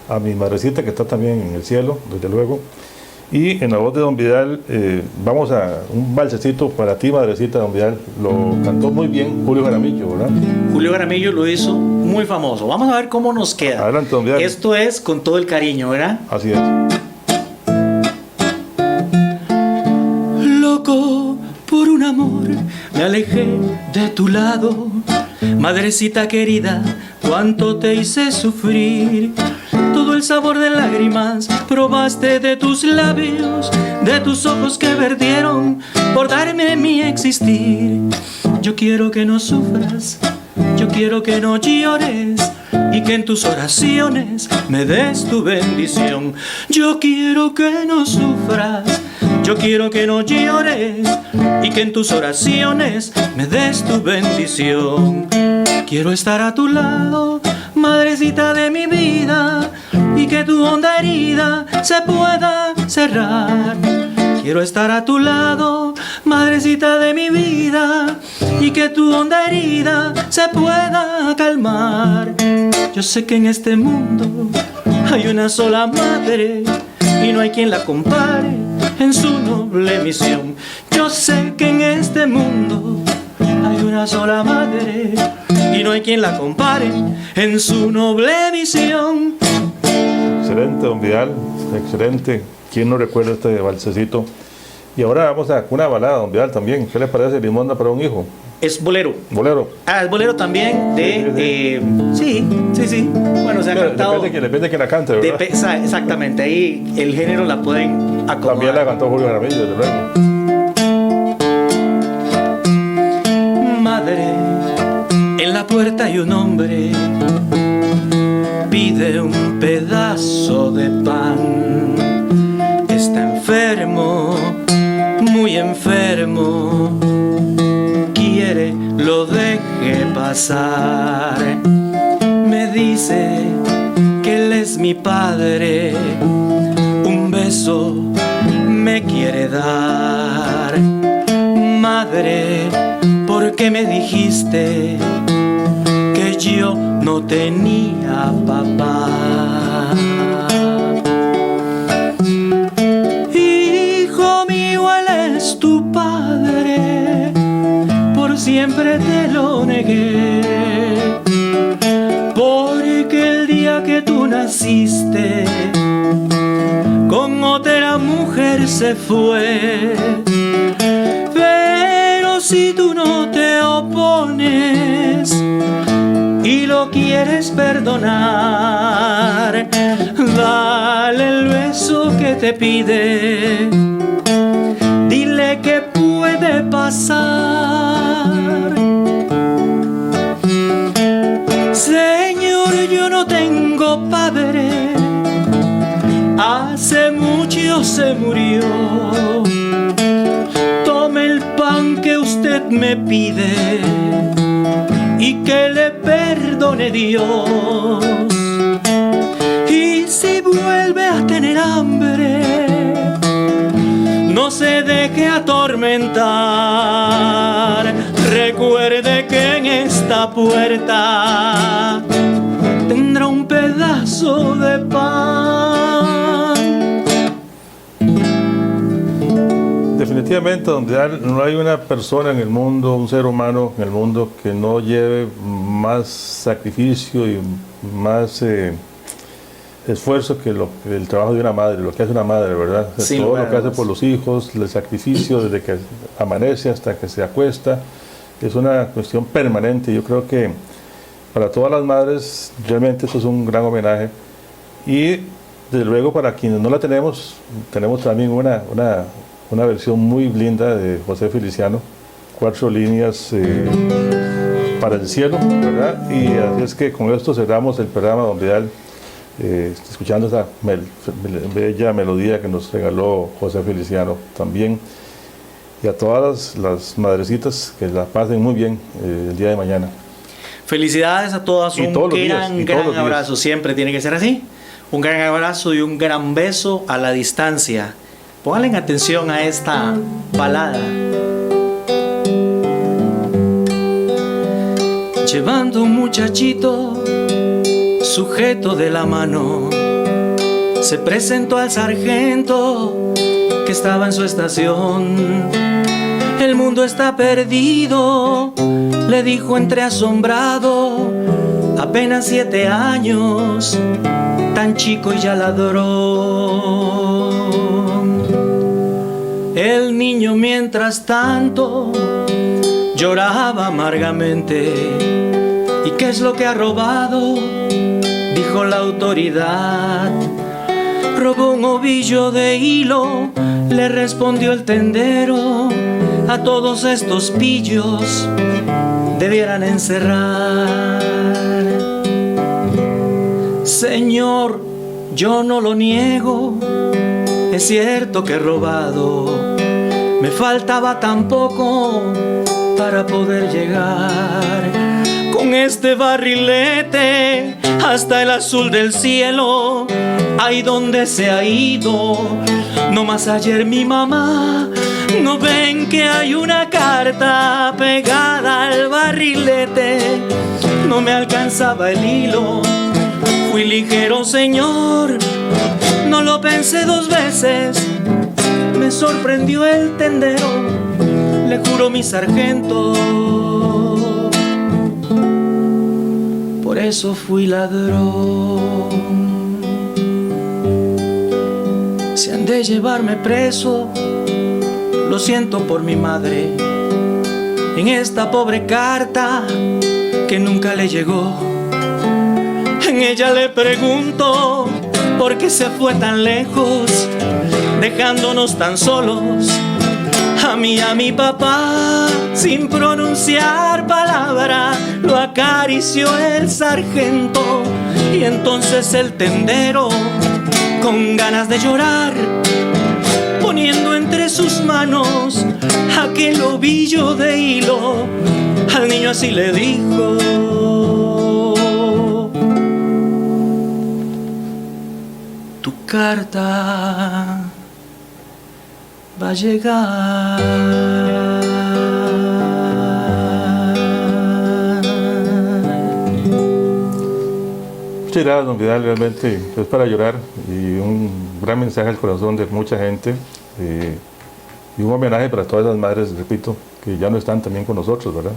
a mi madrecita que está también en el cielo, desde luego. Y en la voz de Don Vidal, vamos a un balsecito para ti, madrecita, Don Vidal. Lo cantó muy bien Julio Jaramillo, ¿verdad? Julio Jaramillo lo hizo muy famoso. Vamos a ver cómo nos queda. Adelante, Don Vidal. Esto es con todo el cariño, ¿verdad? Así es. Loco por un amor, me alejé de tu lado. Madrecita querida, cuánto te hice sufrir. Todo el sabor de lágrimas probaste de tus labios, de tus ojos que vertieron por darme mi existir. Yo quiero que no sufras, yo quiero que no llores, y que en tus oraciones me des tu bendición. Yo quiero que no sufras, yo quiero que no llores, y que en tus oraciones me des tu bendición. Quiero estar a tu lado, madrecita de mi vida, y que tu honda herida se pueda cerrar. Quiero estar a tu lado, madrecita de mi vida, y que tu honda herida se pueda calmar. Yo sé que en este mundo hay una sola madre, y no hay quien la compare en su noble misión. Yo sé que en este mundo hay una sola madre, y no hay quien la compare en su noble misión. Excelente, Don Vidal, excelente. ¿Quién no recuerda este balsecito? Y ahora vamos a una balada, Don Vidal, también. ¿Qué le parece Limonda para un hijo? Es bolero. Bolero. Ah, es bolero también de... Sí. Bueno, se ha cantado... Depende de quién la cante, ¿verdad? Exactamente, ahí el género la pueden acomodar. También la cantó Julio Jaramillo, desde luego. Madre, en la puerta hay un hombre, pide un pedazo de pan. Está enfermo, muy enfermo, quiere lo deje pasar. Me dice que él es mi padre, un beso me quiere dar. Madre, ¿por qué me dijiste que yo no tenía papá? Hijo mío, él es tu padre, por siempre te lo negué, porque el día que tú naciste naciste, con otra mujer se fue. Pero si tú no te opones y lo quieres perdonar, dale el beso que te pide, dile que puede pasar. Señor, yo no tengo padre, hace mucho se murió. Tome el pan que usted me pide y que le perdone Dios. Y si vuelve a tener hambre, no se deje atormentar. Recuerde que en esta puerta tendrá un pedazo de pan. Definitivamente, donde no hay una persona en el mundo, un ser humano en el mundo que no lleve más sacrificio y más esfuerzo que el trabajo de una madre, lo que hace una madre, ¿verdad? Sí, todo lo que hace por los hijos, el sacrificio desde que amanece hasta que se acuesta, es una cuestión permanente. Yo creo que para todas las madres realmente eso es un gran homenaje, y desde luego para quienes no la tenemos también una versión muy linda de José Feliciano, 4 líneas para el cielo, ¿verdad? Y así es que con esto cerramos el programa donde escuchando esa bella melodía que nos regaló José Feliciano también. Y a todas las madrecitas, que la pasen muy bien el día de mañana. Felicidades a todas, un gran abrazo, siempre tiene que ser así. Un gran abrazo y un gran beso a la distancia. Pónganle atención a esta balada. Llevando un muchachito sujeto de la mano, se presentó al sargento que estaba en su estación. El mundo está perdido, le dijo entre asombrado, apenas 7 años, tan chico y ya ladrón. El niño mientras tanto lloraba amargamente. ¿Y qué es lo que ha robado?, dijo la autoridad. Robó un ovillo de hilo, le respondió el tendero. A todos estos pillos debieran encerrar. Señor, yo no lo niego, es cierto que he robado. Me faltaba tan poco para poder llegar. Con este barrilete hasta el azul del cielo, ahí donde se ha ido. No más ayer mi mamá, ¿no ven que hay una carta pegada al barrilete? No me alcanzaba el hilo, fui ligero, señor, no lo pensé 2 veces. Me sorprendió el tendero, le juro mi sargento, por eso fui ladrón. Si han de llevarme preso, lo siento por mi madre. En esta pobre carta que nunca le llegó, en ella le pregunto por qué se fue tan lejos, dejándonos tan solos, a mí y a mi papá. Sin pronunciar palabra lo acarició el sargento, y entonces el tendero, con ganas de llorar, poniendo entre sus manos aquel ovillo de hilo, al niño así le dijo: tu carta va a llegar. Muchas gracias, don Vidal, realmente es para llorar, y un gran mensaje al corazón de mucha gente, y un homenaje para todas las madres, repito, que ya no están también con nosotros, ¿verdad?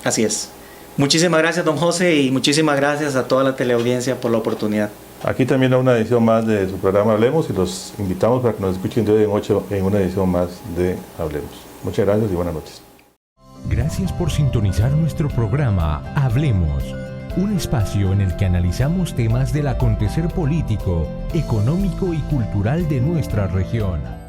Así es. Muchísimas gracias, don José, y muchísimas gracias a toda la teleaudiencia por la oportunidad. Aquí también hay una edición más de su programa Hablemos y los invitamos para que nos escuchen de hoy en 8 en una edición más de Hablemos. Muchas gracias y buenas noches. Gracias por sintonizar nuestro programa Hablemos, un espacio en el que analizamos temas del acontecer político, económico y cultural de nuestra región.